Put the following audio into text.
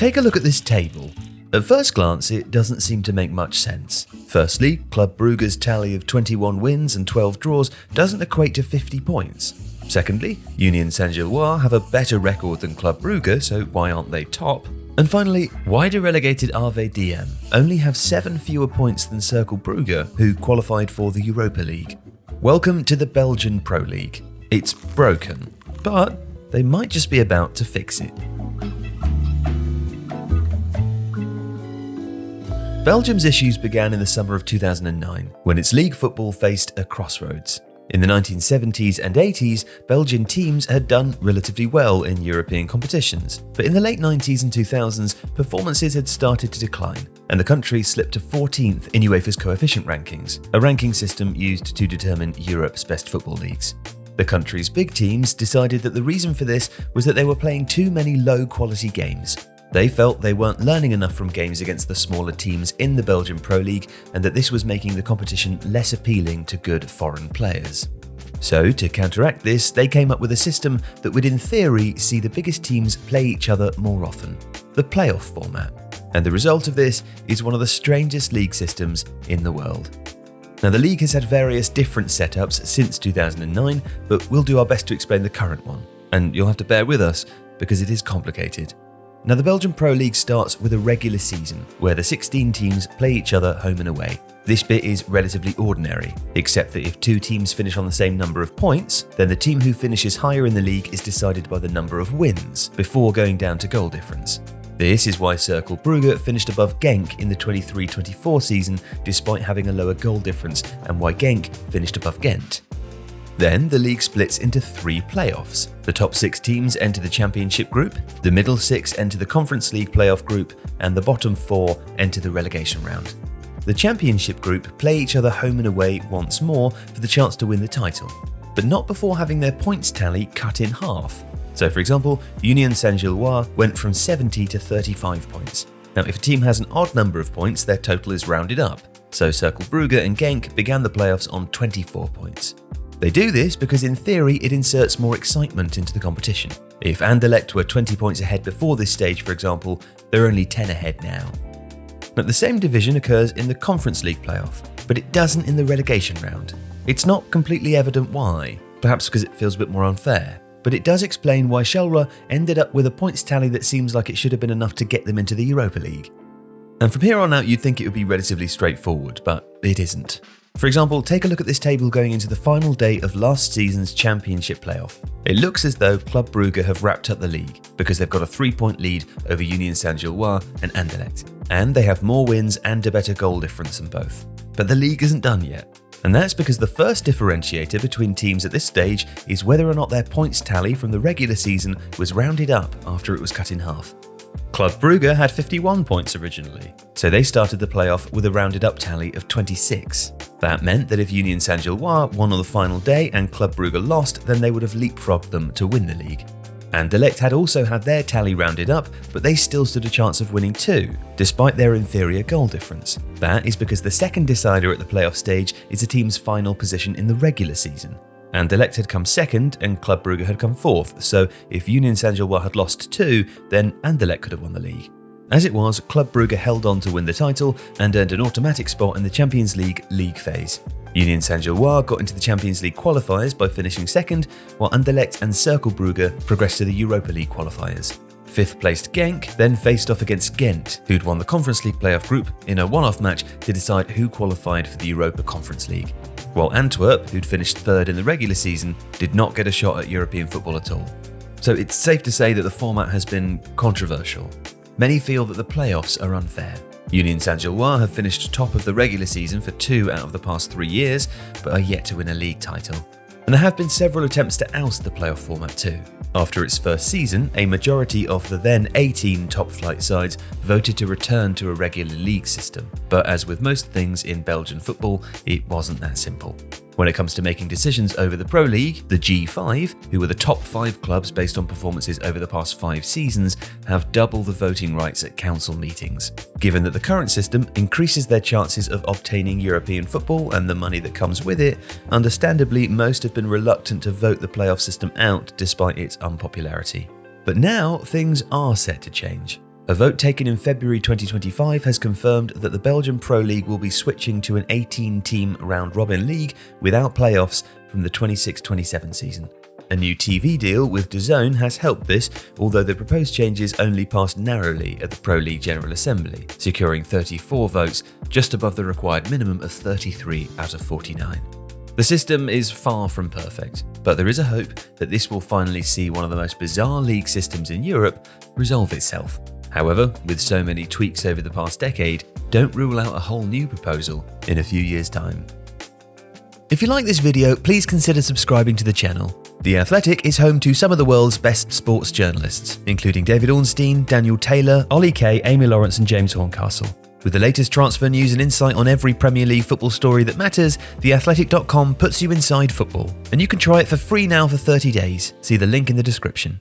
Take a look at this table. At first glance, it doesn't seem to make much sense. Firstly, Club Brugge's tally of 21 wins and 12 draws doesn't equate to 50 points. Secondly, Union Saint-Gilloise have a better record than Club Brugge, so why aren't they top? And finally, why do relegated RVDM only have 7 fewer points than Cercle Brugge, who qualified for the Europa League? Welcome to the Belgian Pro League. It's broken, but they might just be about to fix it. Belgium's issues began in the summer of 2009, when its league football faced a crossroads. In the 1970s and 80s, Belgian teams had done relatively well in European competitions, but in the late 90s and 2000s, performances had started to decline, and the country slipped to 14th in UEFA's coefficient rankings, a ranking system used to determine Europe's best football leagues. The country's big teams decided that the reason for this was that they were playing too many low-quality games. They felt they weren't learning enough from games against the smaller teams in the Belgian Pro League, and that this was making the competition less appealing to good foreign players. So, to counteract this, they came up with a system that would in theory see the biggest teams play each other more often, the playoff format. And the result of this is one of the strangest league systems in the world. Now, the league has had various different setups since 2009, but we'll do our best to explain the current one. And you'll have to bear with us, because it is complicated. Now, the Belgian Pro League starts with a regular season, where the 16 teams play each other home and away. This bit is relatively ordinary, except that if 2 teams finish on the same number of points, then the team who finishes higher in the league is decided by the number of wins, before going down to goal difference. This is why Cercle Brugge finished above Genk in the 23-24 season, despite having a lower goal difference, and why Genk finished above Ghent. Then the league splits into 3 playoffs. The top 6 teams enter the Championship group, the middle 6 enter the Conference League playoff group, and the bottom 4 enter the relegation round. The Championship group play each other home and away once more for the chance to win the title, but not before having their points tally cut in half. So for example, Union Saint-Gilloise went from 70 to 35 points. Now if a team has an odd number of points, their total is rounded up. So Cercle Brugge and Genk began the playoffs on 24 points. They do this because in theory it inserts more excitement into the competition. If Anderlecht were 20 points ahead before this stage, for example, they're only 10 ahead now. But the same division occurs in the Conference League playoff, but it doesn't in the relegation round. It's not completely evident why, perhaps because it feels a bit more unfair, but it does explain why Schalke ended up with a points tally that seems like it should have been enough to get them into the Europa League. And from here on out you'd think it would be relatively straightforward, but it isn't. For example, take a look at this table going into the final day of last season's Championship playoff. It looks as though Club Brugge have wrapped up the league because they've got a 3-point lead over Union Saint-Gilloise and Anderlecht, and they have more wins and a better goal difference than both. But the league isn't done yet, and that's because the first differentiator between teams at this stage is whether or not their points tally from the regular season was rounded up after it was cut in half. Club Brugge had 51 points originally, so they started the playoff with a rounded up tally of 26. That meant that if Union Saint-Gilloise won on the final day and Club Brugge lost, then they would have leapfrogged them to win the league. Anderlecht had also had their tally rounded up, but they still stood a chance of winning too, despite their inferior goal difference. That is because the second decider at the playoff stage is a team's final position in the regular season. Anderlecht had come second and Club Brugge had come fourth, so if Union Saint-Gilloise had lost 2, then Anderlecht could have won the league. As it was, Club Brugge held on to win the title and earned an automatic spot in the Champions League phase. Union Saint-Gilloise got into the Champions League qualifiers by finishing second, while Anderlecht and Cercle Brugge progressed to the Europa League qualifiers. 5th placed Genk then faced off against Ghent, who'd won the Conference League playoff group in a one-off match to decide who qualified for the Europa Conference League. While Antwerp, who'd finished 3rd in the regular season, did not get a shot at European football at all. So it's safe to say that the format has been controversial. Many feel that the playoffs are unfair. Union Saint-Gilloise have finished top of the regular season for 2 out of the past 3 years, but are yet to win a league title. And there have been several attempts to oust the playoff format too. After its first season, a majority of the then 18 top-flight sides voted to return to a regular league system. But as with most things in Belgian football, it wasn't that simple. When it comes to making decisions over the Pro League, the G5, who are the top 5 clubs based on performances over the past 5 seasons, have double the voting rights at council meetings. Given that the current system increases their chances of obtaining European football and the money that comes with it, understandably most have been reluctant to vote the playoff system out despite its unpopularity. But now things are set to change. A vote taken in February 2025 has confirmed that the Belgian Pro League will be switching to an 18-team round-robin league without playoffs from the 26-27 season. A new TV deal with DAZN has helped this, although the proposed changes only passed narrowly at the Pro League General Assembly, securing 34 votes, just above the required minimum of 33 out of 49. The system is far from perfect, but there is a hope that this will finally see one of the most bizarre league systems in Europe resolve itself. However, with so many tweaks over the past decade, don't rule out a whole new proposal in a few years' time. If you like this video, please consider subscribing to the channel. The Athletic is home to some of the world's best sports journalists, including David Ornstein, Daniel Taylor, Ollie Kay, Amy Lawrence and James Horncastle. With the latest transfer news and insight on every Premier League football story that matters, theathletic.com puts you inside football. And you can try it for free now for 30 days. See the link in the description.